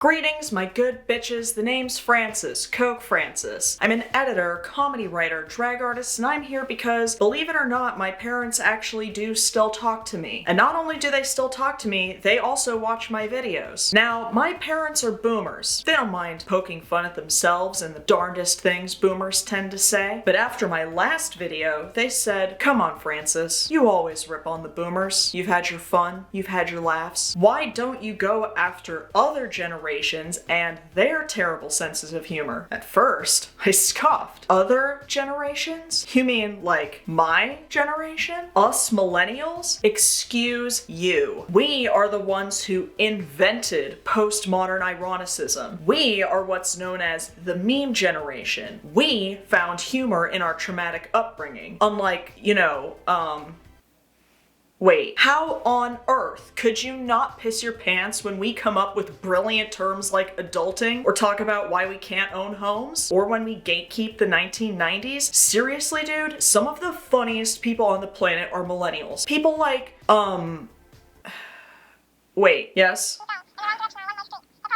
Greetings, my good bitches. The name's Francis, Coke Francis. I'm an editor, comedy writer, drag artist, and I'm here because, believe it or not, my parents actually do still talk to me. And not only do they still talk to me, they also watch my videos. Now, my parents are boomers. They don't mind poking fun at themselves and the darndest things boomers tend to say. But after my last video, they said, "Come on, Francis, you always rip on the boomers. You've had your fun, you've had your laughs. Why don't you go after other generations and their terrible senses of humor?" At first, I scoffed. Other generations? You mean like my generation? Us millennials? Excuse you. We are the ones who invented postmodern ironicism. We are what's known as the meme generation. We found humor in our traumatic upbringing. Unlike, wait, how on earth could you not piss your pants when we come up with brilliant terms like adulting, or talk about why we can't own homes, or when we gatekeep the 1990s? Seriously, dude, some of the funniest people on the planet are millennials. People like, wait, yes?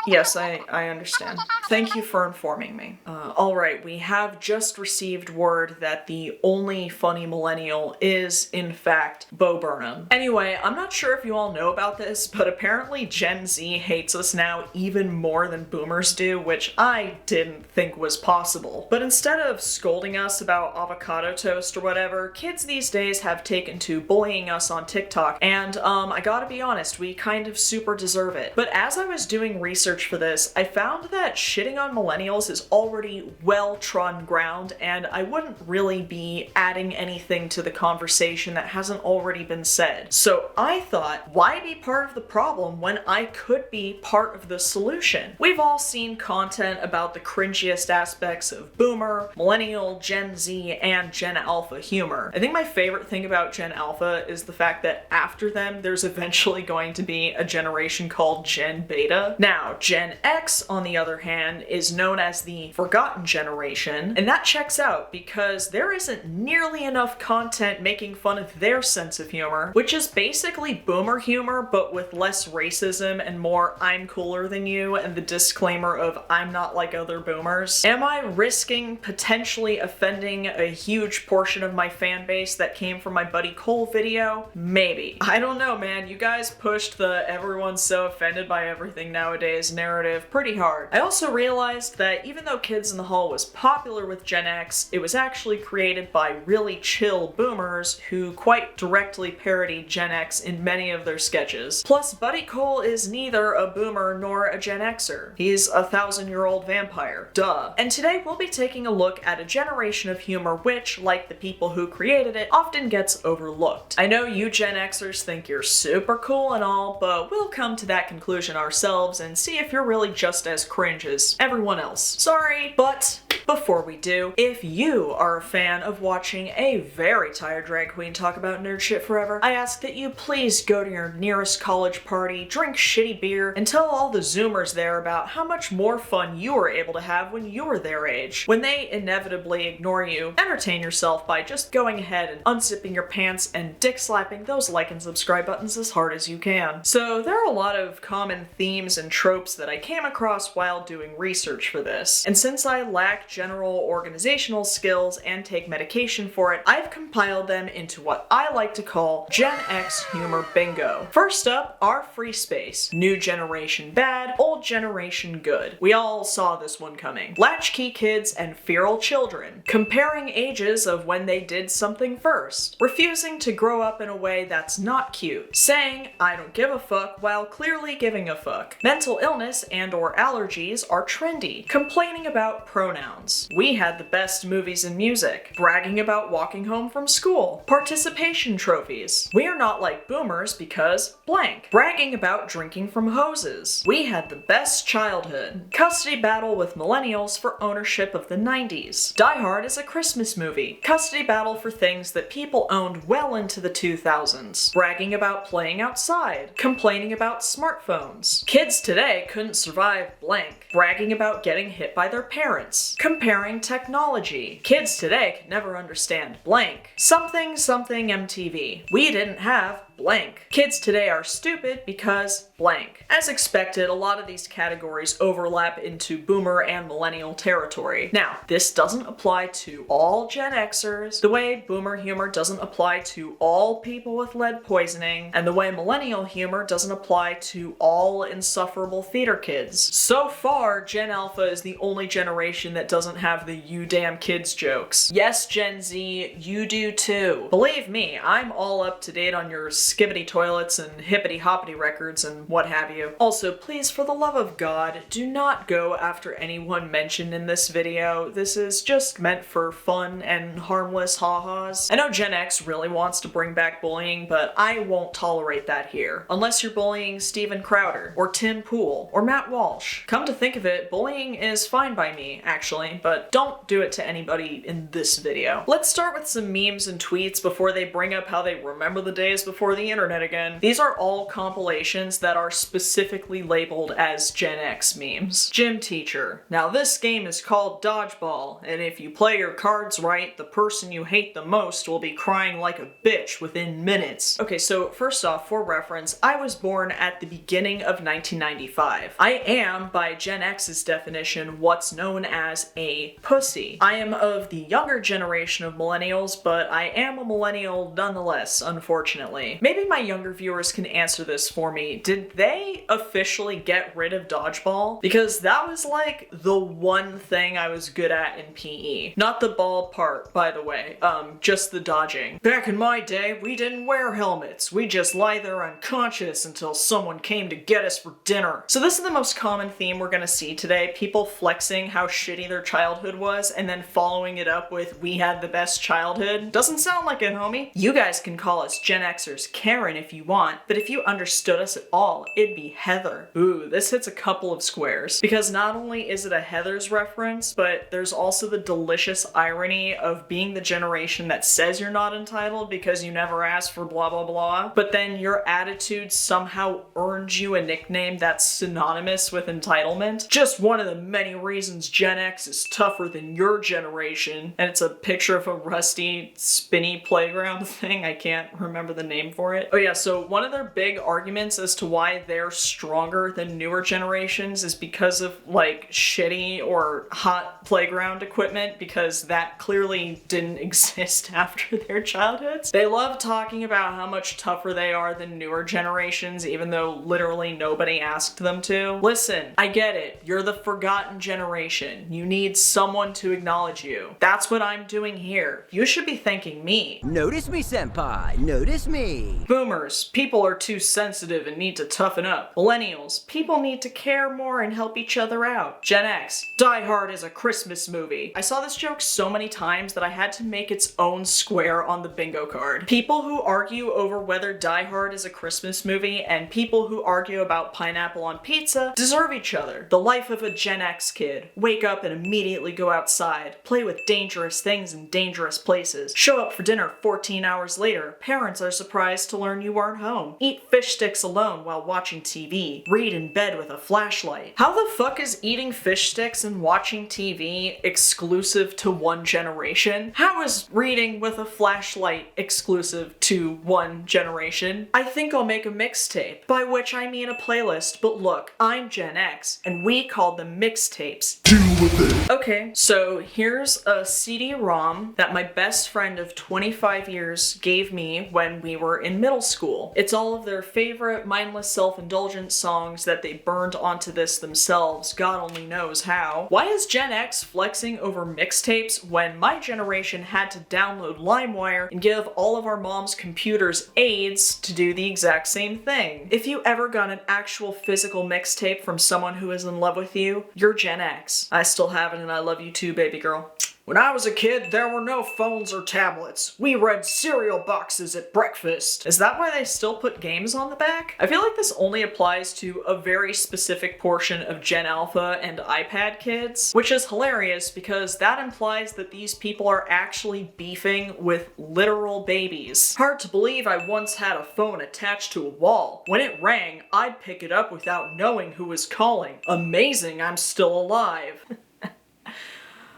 Yes, I understand. Thank you for informing me. Alright, we have just received word that the only funny millennial is, in fact, Bo Burnham. Anyway, I'm not sure if you all know about this, but apparently Gen Z hates us now even more than boomers do, which I didn't think was possible. But instead of scolding us about avocado toast or whatever, kids these days have taken to bullying us on TikTok, and I gotta be honest, we kind of super deserve it. But as I was doing research for this, I found that shitting on millennials is already well-trodden ground, and I wouldn't really be adding anything to the conversation that hasn't already been said. So I thought, why be part of the problem when I could be part of the solution? We've all seen content about the cringiest aspects of boomer, millennial, Gen Z, and Gen Alpha humor. I think my favorite thing about Gen Alpha is the fact that after them, there's eventually going to be a generation called Gen Beta. Now, Gen X, on the other hand, is known as the forgotten generation, and that checks out because there isn't nearly enough content making fun of their sense of humor, which is basically boomer humor but with less racism and more "I'm cooler than you" and the disclaimer of "I'm not like other boomers." Am I risking potentially offending a huge portion of my fan base that came from my buddy Cole video? Maybe. I don't know, man. You guys pushed the "everyone's so offended by everything nowadays" narrative pretty hard. I also realized that even though Kids in the Hall was popular with Gen X, it was actually created by really chill boomers who quite directly parodied Gen X in many of their sketches. Plus, Buddy Cole is neither a boomer nor a Gen Xer. He's a 1,000-year-old vampire. Duh. And today we'll be taking a look at a generation of humor which, like the people who created it, often gets overlooked. I know you Gen Xers think you're super cool and all, but we'll come to that conclusion ourselves and see if you're really just as cringe as everyone else. Sorry, but before we do, if you are a fan of watching a very tired drag queen talk about nerd shit forever, I ask that you please go to your nearest college party, drink shitty beer, and tell all the Zoomers there about how much more fun you were able to have when you were their age. When they inevitably ignore you, entertain yourself by just going ahead and unzipping your pants and dick slapping those like and subscribe buttons as hard as you can. So there are a lot of common themes and tropes that I came across while doing research for this, and since I lack general organizational skills and take medication for it, I've compiled them into what I like to call Gen X humor bingo. First up, our free space. New generation bad, old generation good. We all saw this one coming. Latchkey kids and feral children. Comparing ages of when they did something first. Refusing to grow up in a way that's not cute. Saying, "I don't give a fuck," while clearly giving a fuck. Mental illness and or allergies are trendy. Complaining about pronouns. We had the best movies and music. Bragging about walking home from school. Participation trophies. We are not like boomers because blank. Bragging about drinking from hoses. We had the best childhood. Custody battle with millennials for ownership of the 90s. Die Hard is a Christmas movie. Custody battle for things that people owned well into the 2000s. Bragging about playing outside. Complaining about smartphones. Kids today couldn't survive blank. Bragging about getting hit by their parents. Comparing technology. Kids today could never understand blank. Something something MTV. We didn't have blank. Kids today are stupid because blank. As expected, a lot of these categories overlap into boomer and millennial territory. Now, this doesn't apply to all Gen Xers, the way boomer humor doesn't apply to all people with lead poisoning, and the way millennial humor doesn't apply to all insufferable theater kids. So far, Gen Alpha is the only generation that doesn't have the you damn kids jokes. Yes, Gen Z, you do too. Believe me, I'm all up to date on your skibbity toilets and hippity hoppity records and what have you. Also, please, for the love of God, do not go after anyone mentioned in this video. This is just meant for fun and harmless ha-has. I know Gen X really wants to bring back bullying, but I won't tolerate that here. Unless you're bullying Steven Crowder, or Tim Pool, or Matt Walsh. Come to think of it, bullying is fine by me, actually, but don't do it to anybody in this video. Let's start with some memes and tweets before they bring up how they remember the days before the internet again. These are all compilations that are specifically labeled as Gen X memes. Gym teacher. Now this game is called dodgeball, and if you play your cards right, the person you hate the most will be crying like a bitch within minutes. Okay, so first off, for reference, I was born at the beginning of 1995. I am, by Gen X's definition, what's known as a pussy. I am of the younger generation of millennials, but I am a millennial nonetheless, unfortunately. Maybe my younger viewers can answer this for me. Did they officially get rid of dodgeball? Because that was like the one thing I was good at in PE. Not the ball part, by the way, just the dodging. Back in my day, we didn't wear helmets. We just lie there unconscious until someone came to get us for dinner. So this is the most common theme we're gonna see today. People flexing how shitty their childhood was and then following it up with "we had the best childhood." Doesn't sound like it, homie. You guys can call us Gen Xers Karen if you want, but if you understood us at all, it'd be Heather. Ooh, this hits a couple of squares. Because not only is it a Heather's reference, but there's also the delicious irony of being the generation that says you're not entitled because you never asked for blah blah blah, but then your attitude somehow earns you a nickname that's synonymous with entitlement. Just one of the many reasons Gen X is tougher than your generation. And it's a picture of a rusty, spinny playground thing. I can't remember the name for it. Oh yeah, so one of their big arguments as to why they're stronger than newer generations is because of like shitty or hot playground equipment, because that clearly didn't exist after their childhoods. They love talking about how much tougher they are than newer generations, even though literally nobody asked them to. Listen, I get it. You're the forgotten generation. You need someone to acknowledge you. That's what I'm doing here. You should be thanking me. Notice me, senpai. Notice me. Boomers, people are too sensitive and need to toughen up. Millennials, people need to care more and help each other out. Gen X, Die Hard is a Christmas movie. I saw this joke so many times that I had to make its own square on the bingo card. People who argue over whether Die Hard is a Christmas movie and people who argue about pineapple on pizza deserve each other. The life of a Gen X kid. Wake up and immediately go outside. Play with dangerous things in dangerous places. Show up for dinner 14 hours later. Parents are surprised to learn you weren't home. Eat fish sticks alone while watching TV. Read in bed with a flashlight. How the fuck is eating fish sticks and watching TV exclusive to one generation? How is reading with a flashlight exclusive to one generation? I think I'll make a mixtape, by which I mean a playlist, but look, I'm Gen X, and we call them mixtapes. Deal with it. Okay, so here's a CD-ROM that my best friend of 25 years gave me when we were in middle school. It's all of their favorite mindless self-indulgent songs that they burned onto this themselves, God only knows how. Why is Gen X flexing over mixtapes when my generation had to download LimeWire and give all of our mom's computers AIDS to do the exact same thing? If you ever got an actual physical mixtape from someone who is in love with you, you're Gen X. I still have it and I love you too, baby girl. When I was a kid, there were no phones or tablets. We read cereal boxes at breakfast. Is that why they still put games on the back? I feel like this only applies to a very specific portion of Gen Alpha and iPad kids, which is hilarious because that implies that these people are actually beefing with literal babies. Hard to believe I once had a phone attached to a wall. When it rang, I'd pick it up without knowing who was calling. Amazing I'm still alive.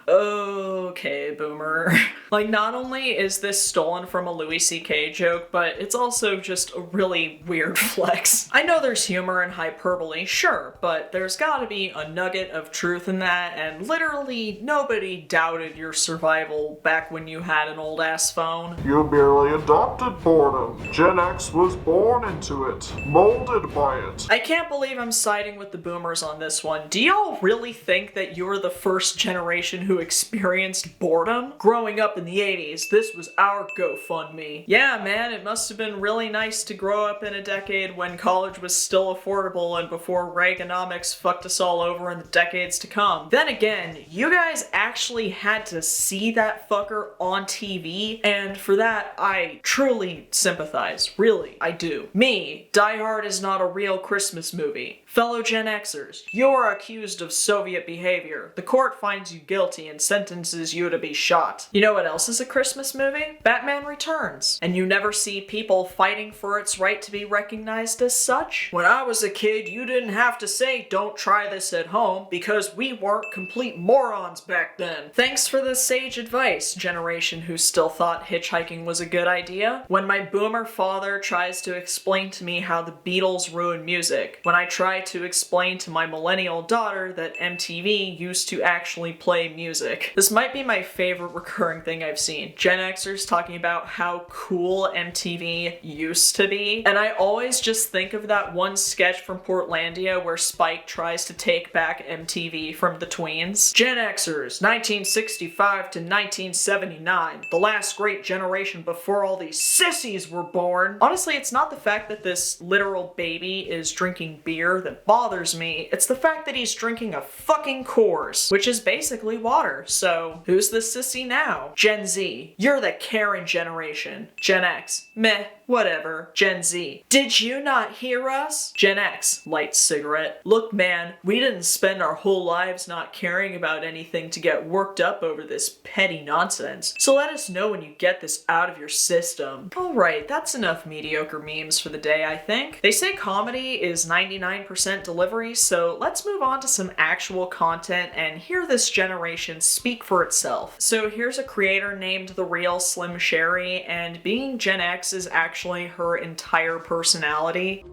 Okay, boomer. Like, not only is this stolen from a Louis C.K. joke, but it's also just a really weird flex. I know there's humor and hyperbole, sure, but there's gotta be a nugget of truth in that, and literally nobody doubted your survival back when you had an old-ass phone. You merely adopted boredom. Gen X was born into it, molded by it. I can't believe I'm siding with the boomers on this one. Do y'all really think that you're the first generation who experienced boredom? Growing up in the 80s, this was our GoFundMe. Yeah, man, it must have been really nice to grow up in a decade when college was still affordable and before Reaganomics fucked us all over in the decades to come. Then again, you guys actually had to see that fucker on TV, and for that, I truly sympathize. Really, I do. Me, Die Hard is not a real Christmas movie. Fellow Gen Xers, you're accused of Soviet behavior. The court finds you guilty and sentences you to be shot. You know what else is a Christmas movie? Batman Returns. And you never see people fighting for its right to be recognized as such? When I was a kid, you didn't have to say, "Don't try this at home," because we weren't complete morons back then. Thanks for the sage advice, generation who still thought hitchhiking was a good idea. When my boomer father tries to explain to me how the Beatles ruined music, when I try to explain to my millennial daughter that MTV used to actually play music. This might be my favorite recurring thing I've seen. Gen Xers talking about how cool MTV used to be. And I always just think of that one sketch from Portlandia where Spike tries to take back MTV from the tweens. Gen Xers, 1965 to 1979. The last great generation before all these sissies were born. Honestly, it's not the fact that this literal baby is drinking beer that bothers me, it's the fact that he's drinking a fucking Coors, which is basically water. So, who's the sissy now? Gen Z. You're the Karen generation. Gen X. Meh. Whatever. Gen Z. Did you not hear us? Gen X. Light cigarette. Look, man, we didn't spend our whole lives not caring about anything to get worked up over this petty nonsense. So let us know when you get this out of your system. Alright, that's enough mediocre memes for the day, I think. They say comedy is 99% delivery, so let's move on to some actual content and hear this generation speak for itself. So here's a creator named The Real Slim Sherry, and being Gen X is actually her entire personality.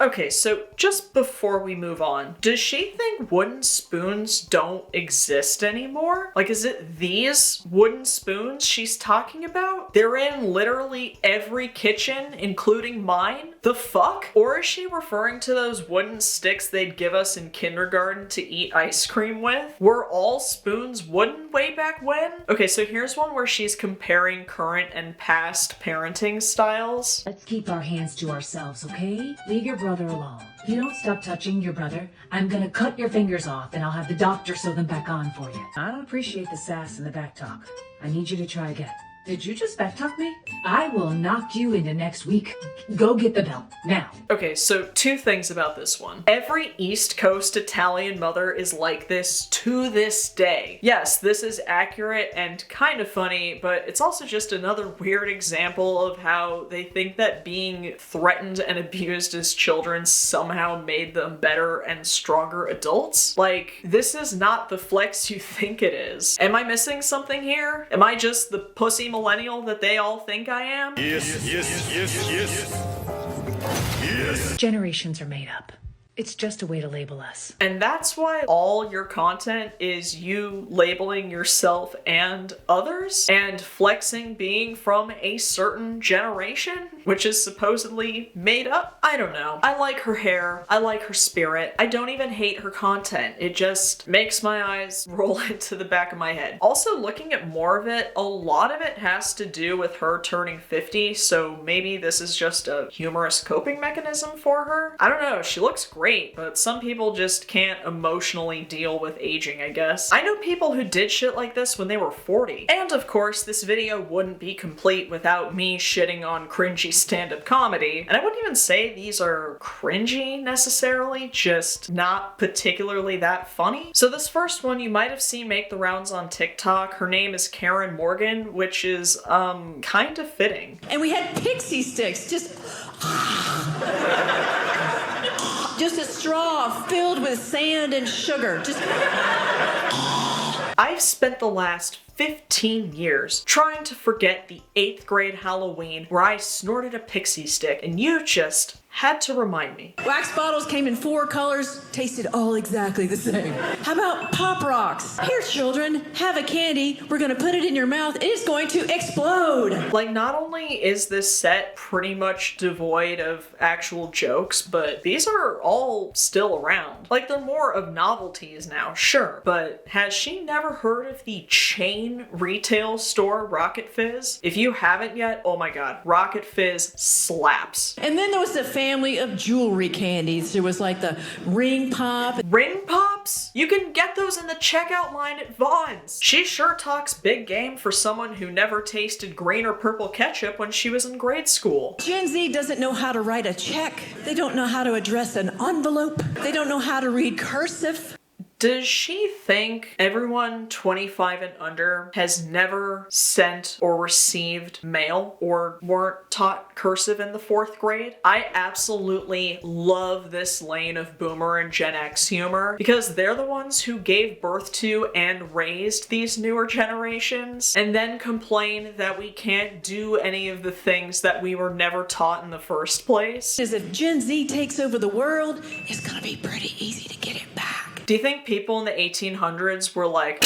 Okay, so just before we move on, does she think wooden spoons don't exist anymore? Like, is it these wooden spoons she's talking about? They're in literally every kitchen, including mine? The fuck? Or is she referring to those wooden sticks they'd give us in kindergarten to eat ice cream with? Were all spoons wooden way back when? Okay, so here's one where she's comparing current and past parenting styles. Let's keep our hands to ourselves, okay? Leave your brother alone. If you don't stop touching your brother, I'm gonna cut your fingers off and I'll have the doctor sew them back on for you. I don't appreciate the sass and the back talk. I need you to try again. Did you just back talk me? I will knock you into next week. Go get the belt, now. Okay, so two things about this one. Every East Coast Italian mother is like this to this day. Yes, this is accurate and kind of funny, but it's also just another weird example of how they think that being threatened and abused as children somehow made them better and stronger adults. Like, this is not the flex you think it is. Am I missing something here? Am I just the pussy millennial that they all think I am? Yes. Generations are made up. It's just a way to label us. And that's why all your content is you labeling yourself and others and flexing being from a certain generation, which is supposedly made up. I don't know. I like her hair. I like her spirit. I don't even hate her content. It just makes my eyes roll into the back of my head. Also, looking at more of it, a lot of it has to do with her turning 50, so maybe this is just a humorous coping mechanism for her. I don't know. She looks great great, but some people just can't emotionally deal with aging, I guess. I know people who did shit like this when they were 40. And of course, this video wouldn't be complete without me shitting on cringy stand-up comedy. And I wouldn't even say these are cringy necessarily, just not particularly that funny. So this first one you might have seen make the rounds on TikTok. Her name is Karen Morgan, which is, kind of fitting. And we had pixie sticks, just a straw filled with sand and sugar. I've spent the last 15 years trying to forget the 8th grade Halloween where I snorted a pixie stick, and you just had to remind me. Wax bottles came in 4 colors, tasted all exactly the same. How about Pop Rocks? Here, children, have a candy. We're gonna put it in your mouth. It is going to explode. Like, not only is this set pretty much devoid of actual jokes, but these are all still around. Like, they're more of novelties now, sure, but has she never heard of the chain retail store Rocket Fizz? If you haven't yet, oh my god, Rocket Fizz slaps. And then there was the family of jewelry candies. There was like the ring pop. Ring pops? You can get those in the checkout line at Vaughn's. She sure talks big game for someone who never tasted green or purple ketchup when she was in grade school. Gen Z doesn't know how to write a check. They don't know how to address an envelope. They don't know how to read cursive. Does she think everyone 25 and under has never sent or received mail or weren't taught cursive in the 4th grade? I absolutely love this lane of boomer and Gen X humor because they're the ones who gave birth to and raised these newer generations and then complain that we can't do any of the things that we were never taught in the first place. As if Gen Z takes over the world, it's gonna be pretty easy to get it back. Do you think people in the 1800s were like,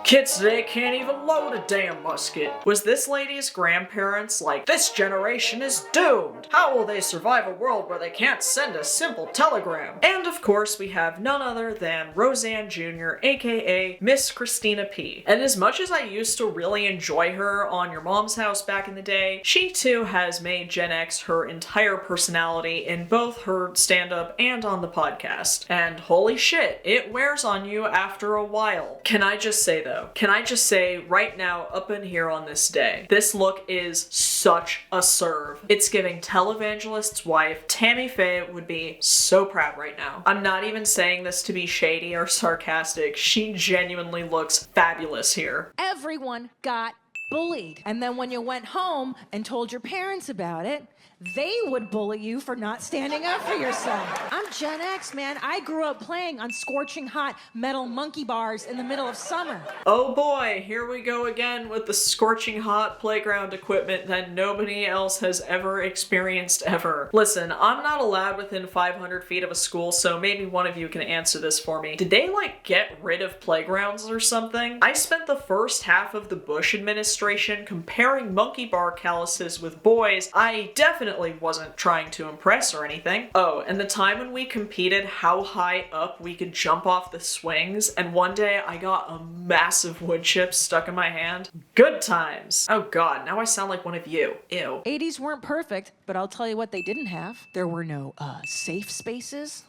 kids today can't even load a damn musket? Was this lady's grandparents like, this generation is doomed? How will they survive a world where they can't send a simple telegram? And of course we have none other than Roseanne Jr., aka Miss Christina P. And as much as I used to really enjoy her on Your Mom's House back in the day, she too has made Gen X her entire personality in both her stand-up and on the podcast. And holy shit, it wears on you after a while. Can I just say though, can I just say right now, up in here on this day, this look is such a serve. It's giving televangelist's wife. Tammy Faye would be so proud right now. I'm not even saying this to be shady or sarcastic. She genuinely looks fabulous here. Everyone got bullied. And then when you went home and told your parents about it, they would bully you for not standing up for yourself. I'm Gen X, man. I grew up playing on scorching hot metal monkey bars in the middle of summer. Oh boy, here we go again with the scorching hot playground equipment that nobody else has ever experienced ever. Listen, I'm not allowed within 500 feet of a school, so maybe one of you can answer this for me. Did they like get rid of playgrounds or something? I spent the first half of the Bush administration comparing monkey bar calluses with boys. I definitely wasn't trying to impress or anything. Oh, and the time when we competed how high up we could jump off the swings, and one day I got a massive wood chip stuck in my hand. Good times. Oh god, now I sound like one of you. Ew. 80s weren't perfect, but I'll tell you what they didn't have. There were no safe spaces.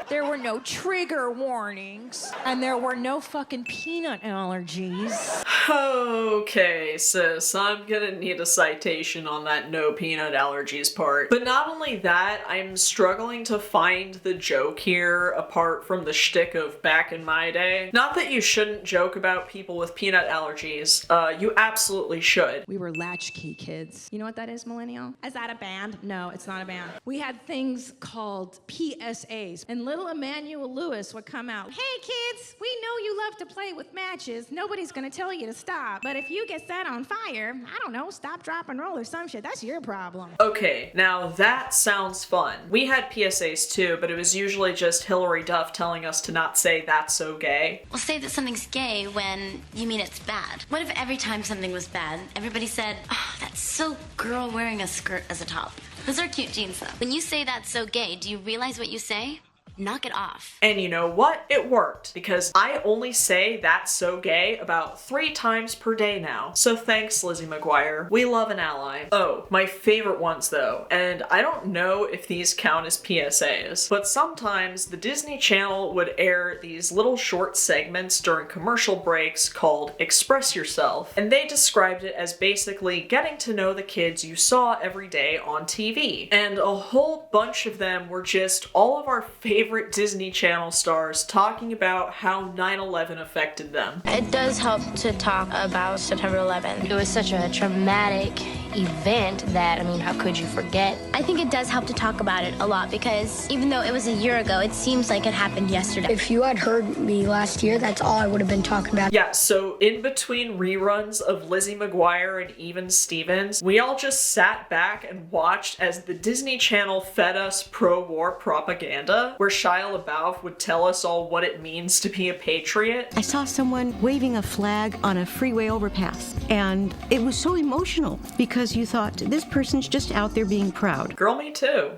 There were no trigger warnings. And there were no fucking peanut allergies. Okay, sis, I'm gonna need a citation on that no peanut allergies part. But not only that, I'm struggling to find the joke here apart from the shtick of back in my day. Not that you shouldn't joke about people with peanut allergies. You absolutely should. We were latchkey kids. You know what that is, millennial? Is that a band? No, it's not a band. We had things called PSAs, and little Emmanuel Lewis would come out. Hey kids, we know you love to play with matches. Nobody's gonna tell you to stop. But if you get set on fire, I don't know, stop, drop, and roll or some shit. That's your problem. Okay, now that sounds fun. We had PSAs too, but it was usually just Hillary Duff telling us to not say that's so gay. Well, say that something's gay when you mean it's bad. What if every time something was bad, everybody said, oh, that's so girl wearing a skirt as a top? Those are cute jeans, though. When you say that's so gay, do you realize what you say? Knock it off. And you know what? It worked, because I only say "that's so gay" about 3 times per day now. So thanks, Lizzie McGuire. We love an ally. Oh, my favorite ones though, and I don't know if these count as PSAs, but sometimes the Disney Channel would air these little short segments during commercial breaks called Express Yourself, and they described it as basically getting to know the kids you saw every day on TV. And a whole bunch of them were just all of our favorite Disney Channel stars talking about how 9/11 affected them. It does help to talk about September 11th. It was such a traumatic event that, I mean, how could you forget? I think it does help to talk about it a lot, because even though it was a year ago, it seems like it happened yesterday. If you had heard me last year, that's all I would have been talking about. Yeah, so in between reruns of Lizzie McGuire and Even Stevens, we all just sat back and watched as the Disney Channel fed us pro-war propaganda, where Shia LaBeouf would tell us all what it means to be a patriot. I saw someone waving a flag on a freeway overpass, and it was so emotional because you thought, this person's just out there being proud. Girl, me too.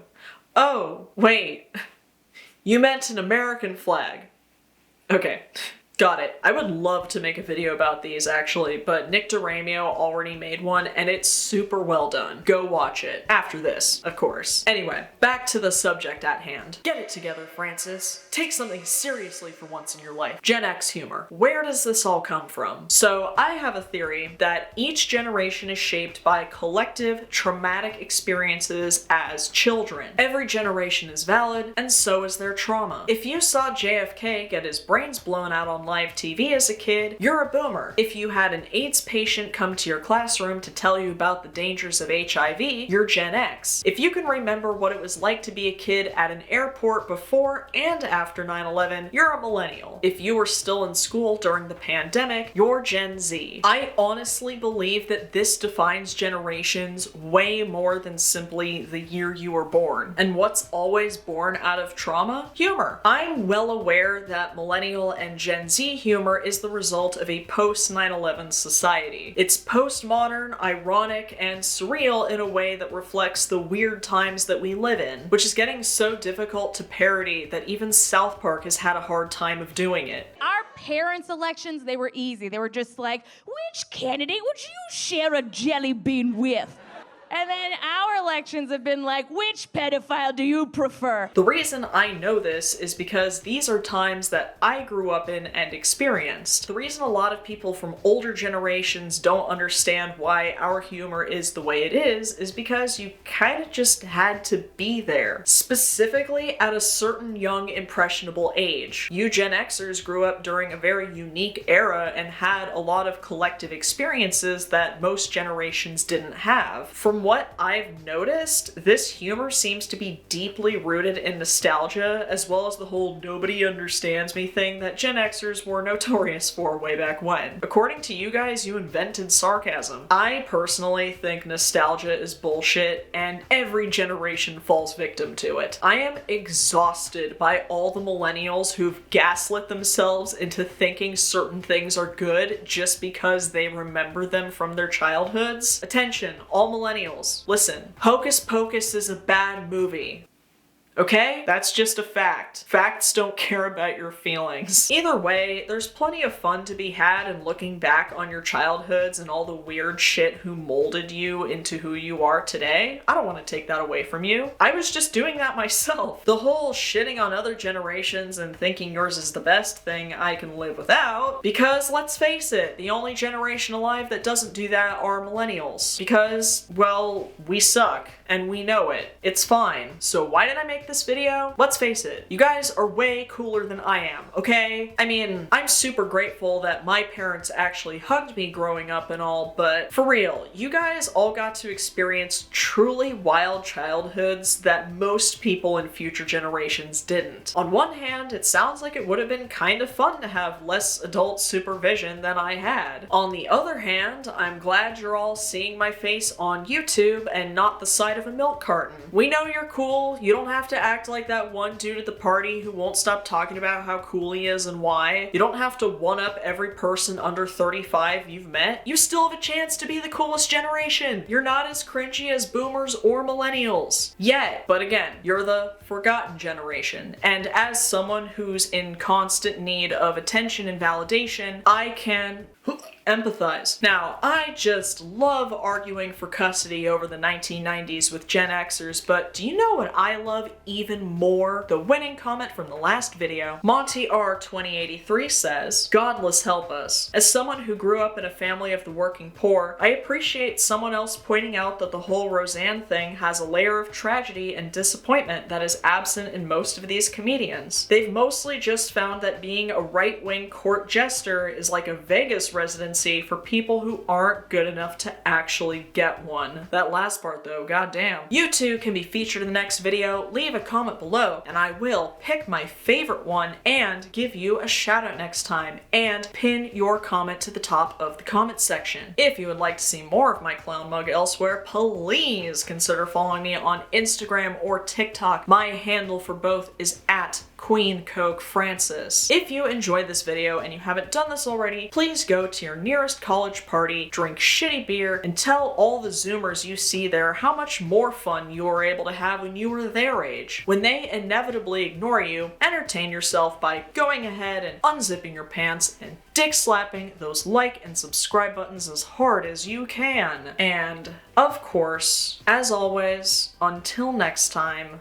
Oh, wait. You meant an American flag. Okay. Got it. I would love to make a video about these actually, but Nick DeRamio already made one and it's super well done. Go watch it. After this, of course. Anyway, back to the subject at hand. Get it together, Francis. Take something seriously for once in your life. Gen X humor. Where does this all come from? So I have a theory that each generation is shaped by collective traumatic experiences as children. Every generation is valid, and so is their trauma. If you saw JFK get his brains blown out on live TV as a kid, you're a boomer. If you had an AIDS patient come to your classroom to tell you about the dangers of HIV, you're Gen X. If you can remember what it was like to be a kid at an airport before and after 9/11, you're a millennial. If you were still in school during the pandemic, you're Gen Z. I honestly believe that this defines generations way more than simply the year you were born. And what's always born out of trauma? Humor. I'm well aware that millennial and Gen Z humor is the result of a post-9/11 society. It's postmodern, ironic, and surreal in a way that reflects the weird times that we live in, which is getting so difficult to parody that even South Park has had a hard time of doing it. Our parents' elections, they were easy. They were just like, which candidate would you share a jelly bean with? And then our elections have been like, which pedophile do you prefer? The reason I know this is because these are times that I grew up in and experienced. The reason a lot of people from older generations don't understand why our humor is the way it is because you kind of just had to be there. Specifically at a certain young, impressionable age. You Gen Xers grew up during a very unique era and had a lot of collective experiences that most generations didn't have. From what I've noticed, this humor seems to be deeply rooted in nostalgia, as well as the whole nobody understands me thing that Gen Xers were notorious for way back when. According to you guys, you invented sarcasm. I personally think nostalgia is bullshit, and every generation falls victim to it. I am exhausted by all the millennials who've gaslit themselves into thinking certain things are good just because they remember them from their childhoods. Attention, all millennials. Listen, Hocus Pocus is a bad movie. Okay? That's just a fact. Facts don't care about your feelings. Either way, there's plenty of fun to be had in looking back on your childhoods and all the weird shit who molded you into who you are today. I don't want to take that away from you. I was just doing that myself. The whole shitting on other generations and thinking yours is the best thing I can live without, because let's face it, the only generation alive that doesn't do that are millennials. Because, well, we suck. And we know it. It's fine. So why did I make this video? Let's face it, you guys are way cooler than I am, okay? I mean, I'm super grateful that my parents actually hugged me growing up and all, but for real, you guys all got to experience truly wild childhoods that most people in future generations didn't. On one hand, it sounds like it would have been kind of fun to have less adult supervision than I had. On the other hand, I'm glad you're all seeing my face on YouTube and not the side side of a milk carton. We know you're cool. You don't have to act like that one dude at the party who won't stop talking about how cool he is and why. You don't have to one-up every person under 35 you've met. You still have a chance to be the coolest generation. You're not as cringy as boomers or millennials. Yet. But again, you're the forgotten generation. And as someone who's in constant need of attention and validation, I can empathize. Now, I just love arguing for custody over the 1990s with Gen Xers, but do you know what I love even more? The winning comment from the last video. Monty R 2083 says, "Godless help us. As someone who grew up in a family of the working poor, I appreciate someone else pointing out that the whole Roseanne thing has a layer of tragedy and disappointment that is absent in most of these comedians. They've mostly just found that being a right-wing court jester is like a Vegas residency for people who aren't good enough to actually get one." That last part though, goddamn. You too can be featured in the next video. Leave a comment below and I will pick my favorite one and give you a shout out next time and pin your comment to the top of the comment section. If you would like to see more of my clown mug elsewhere, please consider following me on Instagram or TikTok. My handle for both is at Queen Coke Francis. If you enjoyed this video and you haven't done this already, please go to your nearest college party, drink shitty beer, and tell all the Zoomers you see there how much more fun you were able to have when you were their age. When they inevitably ignore you, entertain yourself by going ahead and unzipping your pants and dick slapping those like and subscribe buttons as hard as you can. And of course, as always, until next time,